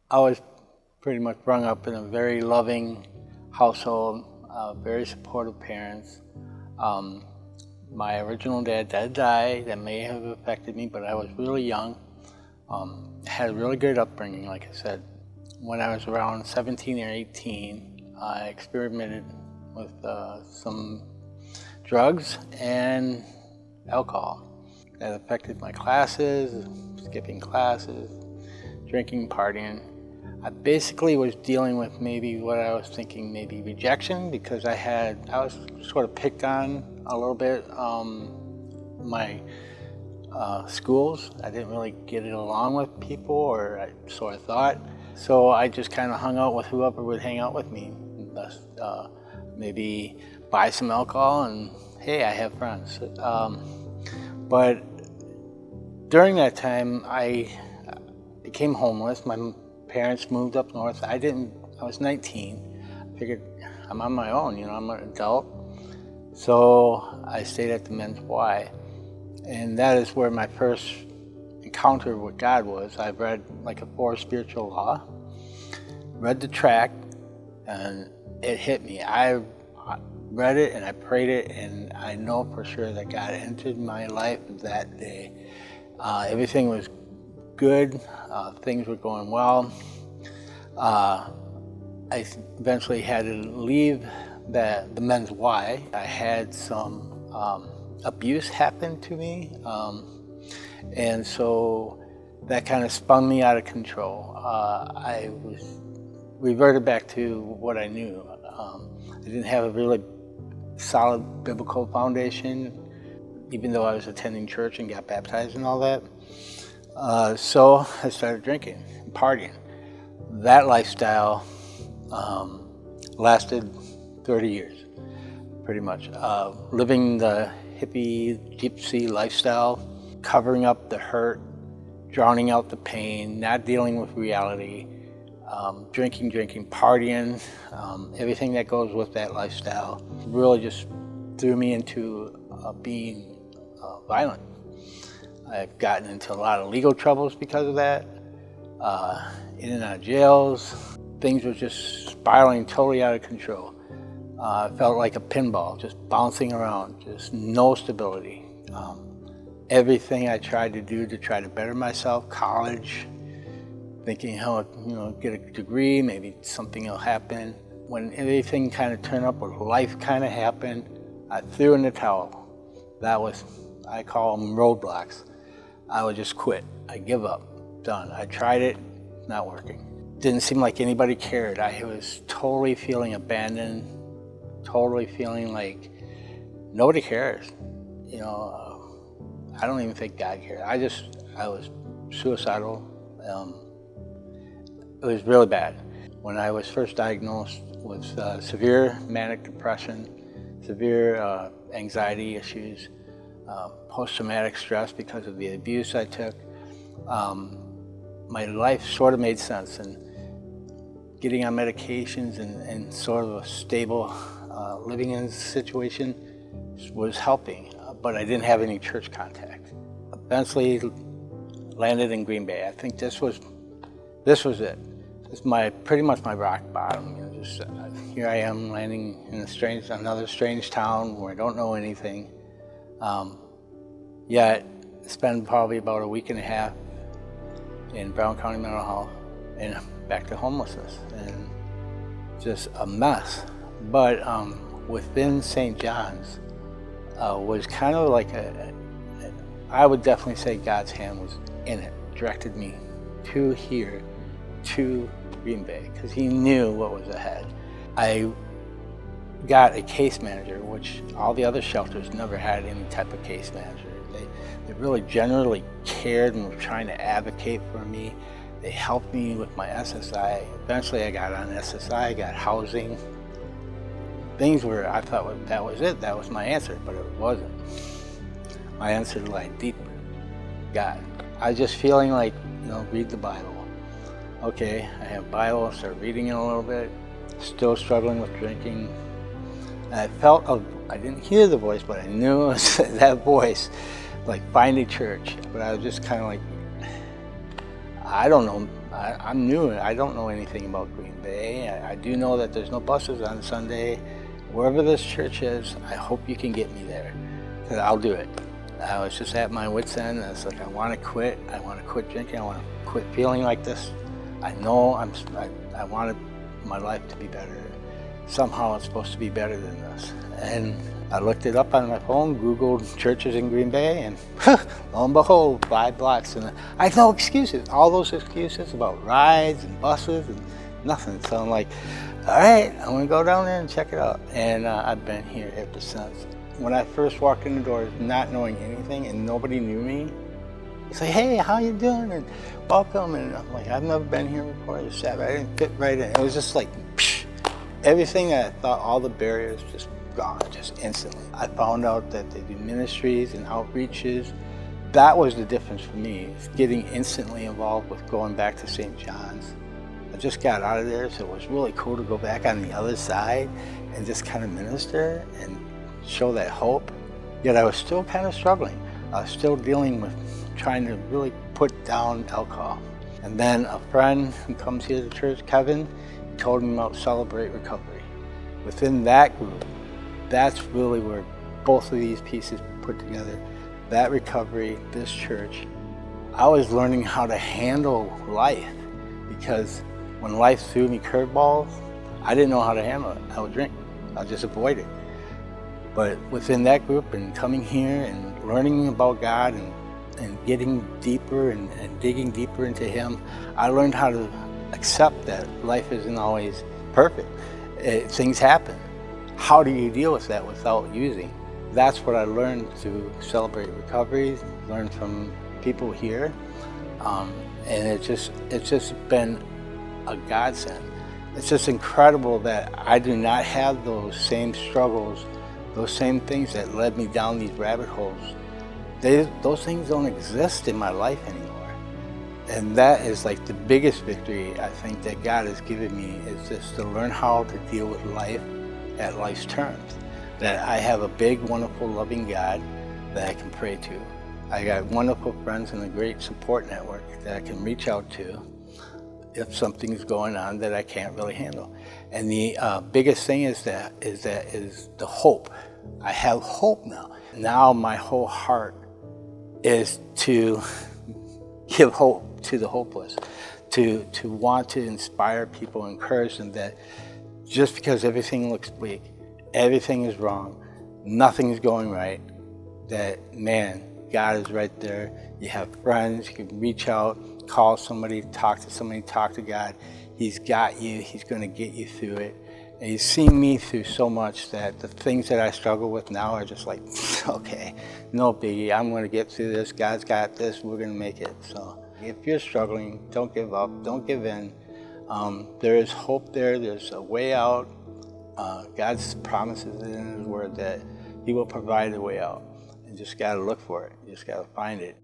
I was pretty much brought up in a very loving household, very supportive parents. Um, my original dad did die. That may have affected me, but I was really young. Had a really good upbringing, like I said. When I was around 17 or 18, I experimented with some drugs and alcohol. That affected my classes, skipping classes, drinking, partying. I basically was dealing with maybe what I was thinking, maybe rejection, because I was sort of picked on a little bit. My schools, I didn't really get it along with people, so I thought. So I just kind of hung out with whoever would hang out with me. Thus, maybe buy some alcohol and, hey, I have friends. But during that time, I became homeless. My parents moved up north. I was 19. I figured I'm on my own, I'm an adult. So I stayed at the Men's Y. And that is where my first encounter with God was. I read like a 4 spiritual law, read the tract, and it hit me. I read it and I prayed it, and I know for sure that God entered my life that day. Everything was good. Things were going well. I eventually had to leave the Men's Y. I had some abuse happen to me, and so that kind of spun me out of control. I was reverted back to what I knew. I didn't have a really solid biblical foundation, even though I was attending church and got baptized and all that. So I started drinking and partying. That lifestyle lasted 30 years, pretty much. Living the hippie, gypsy lifestyle, covering up the hurt, drowning out the pain, not dealing with reality, drinking, partying, everything that goes with that lifestyle really just threw me into being violent. I've gotten into a lot of legal troubles because of that, in and out of jails. Things were just spiraling totally out of control. I felt like a pinball, just bouncing around, just no stability. Everything I tried to do to try to better myself, college, thinking how, get a degree, maybe something will happen. When everything kind of turned up, or life kind of happened, I threw in the towel. I call them roadblocks. I would just quit. I give up, done. I tried it, not working. Didn't seem like anybody cared. I was totally feeling abandoned, totally feeling like nobody cares. I don't even think God cared. I was suicidal. It was really bad. When I was first diagnosed with severe manic depression, severe anxiety issues, post-traumatic stress because of the abuse I took, my life sort of made sense, and getting on medications and sort of a stable living in situation was helping, but I didn't have any church contact. Eventually landed in Green Bay. I think this was it. It's pretty much my rock bottom. Here I am landing in another strange town where I don't know anything. Yet spend probably about a week and a half in Brown County Mental Health and back to homelessness, and just a mess. But within St. John's was kind of like I would definitely say God's hand was in it, directed me to here, to Green Bay, because he knew what was ahead. I got a case manager, which all the other shelters never had any type of case manager. They really generally cared and were trying to advocate for me. They helped me with my SSI. Eventually I got on SSI, got housing. Things were, I thought that was it, that was my answer, but it wasn't. My answer lay deeper. God. I was just feeling like, read the Bible. Okay, I have Bible, start reading it a little bit, still struggling with drinking. And I didn't hear the voice, but I knew it was that voice, like find a church. But I was just kind of like, I don't know, I'm new. I don't know anything about Green Bay. I do know that there's no buses on Sunday. Wherever this church is, I hope you can get me there. 'Cause I'll do it. I was just at my wit's end. And it's like, I want to quit. I want to quit drinking. I want to quit feeling like this. I know I wanted my life to be better. Somehow it's supposed to be better than this. And I looked it up on my phone, Googled churches in Green Bay, and lo and behold, 5 blocks. And I have no excuses. All those excuses about rides and buses and nothing. So I'm like, all right, I'm gonna go down there and check it out. And I've been here ever since. When I first walked in the doors, not knowing anything and nobody knew me, it's like, hey, how you doing? And welcome. And I'm like, I've never been here before. I didn't fit right in. It was just like, psh, everything that I thought, all the barriers just gone, just instantly. I found out that they do ministries and outreaches. That was the difference for me, is getting instantly involved with going back to St. John's. I just got out of there, so it was really cool to go back on the other side and just kind of minister and show that hope. Yet I was still kind of struggling. I was still dealing with trying to really put down alcohol. And then a friend who comes here to church, Kevin, told me about Celebrate Recovery. Within that group, that's really where both of these pieces put together. That recovery, this church, I was learning how to handle life, because when life threw me curveballs, I didn't know how to handle it. I would drink. I would just avoid it. But within that group and coming here and learning about God and getting deeper and digging deeper into Him, I learned how to accept that life isn't always perfect. Things happen. How do you deal with that without using? That's what I learned to Celebrate Recovery, learned from people here. And it's just been a godsend. It's just incredible that I do not have those same struggles, those same things that led me down these rabbit holes. Those things don't exist in my life anymore. And that is like the biggest victory I think that God has given me, is just to learn how to deal with life at life's terms. That I have a big, wonderful, loving God that I can pray to. I got wonderful friends and a great support network that I can reach out to if something's going on that I can't really handle. And the biggest thing is the hope. I have hope now. Now my whole heart is to give hope to the hopeless, to want to inspire people, encourage them that just because everything looks bleak, everything is wrong, nothing's going right, that, man, God is right there. You have friends, you can reach out, call somebody, talk to God. He's got you. He's going to get you through it. And He's seen me through so much that the things that I struggle with now are just like, okay, no biggie. I'm going to get through this. God's got this. We're going to make it. So if you're struggling, don't give up. Don't give in. There is hope there. There's a way out. God promises in His Word that He will provide a way out. You just got to look for it. You just got to find it.